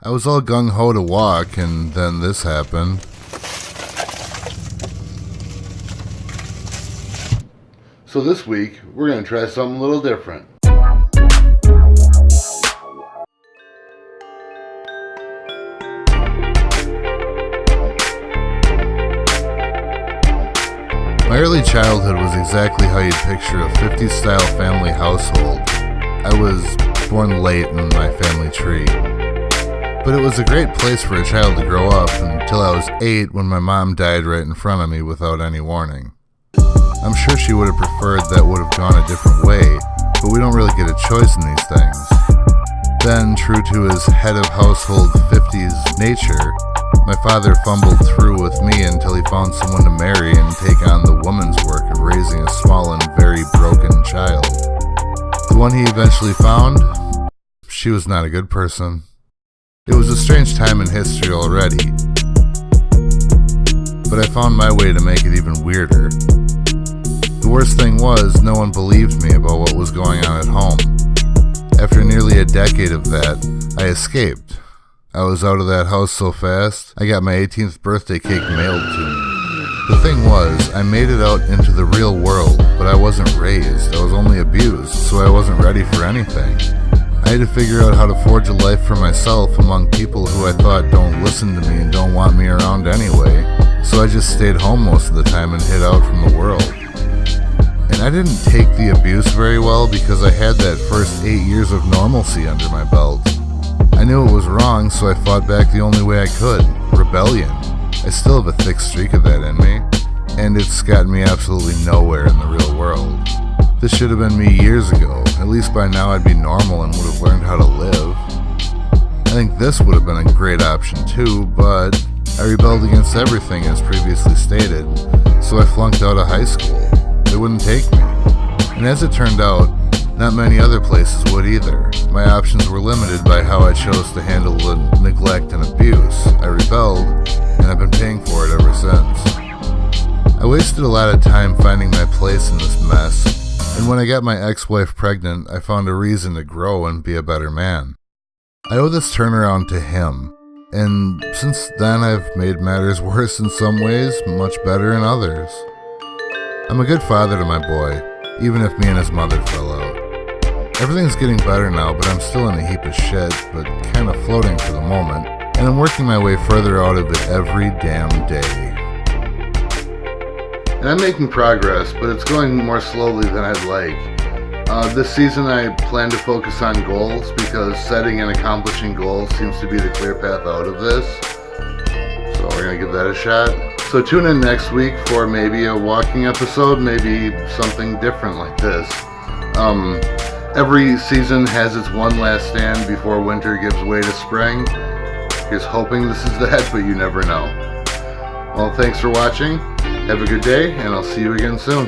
I was all gung-ho to walk, and then this happened. So this week, we're going to try something a little different. My early childhood was exactly how you'd picture a 50s-style family household. I was born late in my family tree. But it was a great place for a child to grow up until I was 8 when my mom died right in front of me without any warning. I'm sure she would have preferred that would have gone a different way, but we don't really get a choice in these things. Then, true to his head of household 50s nature, my father fumbled through with me until he found someone to marry and take on the woman's work of raising a small and very broken child. The one he eventually found, she was not a good person. It was a strange time in history already, but I found my way to make it even weirder. The worst thing was, no one believed me about what was going on at home. After nearly a decade of that, I escaped. I was out of that house so fast, I got my 18th birthday cake mailed to me. The thing was, I made it out into the real world, but I wasn't raised. I was only abused, so I wasn't ready for anything. I had to figure out how to forge a life for myself among people who I thought don't listen to me and don't want me around anyway, so I just stayed home most of the time and hid out from the world. And I didn't take the abuse very well because I had that first 8 years of normalcy under my belt. I knew it was wrong, so I fought back the only way I could, rebellion. I still have a thick streak of that in me, and it's gotten me absolutely nowhere in the real world. This should have been me years ago. At least by now I'd be normal and would have learned how to live. I think this would have been a great option too, but I rebelled against everything as previously stated, so I flunked out of high school. They wouldn't take me. And as it turned out, not many other places would either. My options were limited by how I chose to handle the neglect and abuse. I rebelled, and I've been paying for it ever since. I wasted a lot of time finding my place in this mess. And when I got my ex-wife pregnant, I found a reason to grow and be a better man. I owe this turnaround to him, and since then I've made matters worse in some ways, much better in others. I'm a good father to my boy, even if me and his mother fell out. Everything's getting better now, but I'm still in a heap of shit, but kind of floating for the moment, and I'm working my way further out of it every damn day. And I'm making progress, but it's going more slowly than I'd like. This season I plan to focus on goals because setting and accomplishing goals seems to be the clear path out of this. So we're going to give that a shot. So tune in next week for maybe a walking episode, maybe something different like this. Every season has its one last stand before winter gives way to spring. Here's hoping this is that, but you never know. Well, thanks for watching. Have a good day, and I'll see you again soon.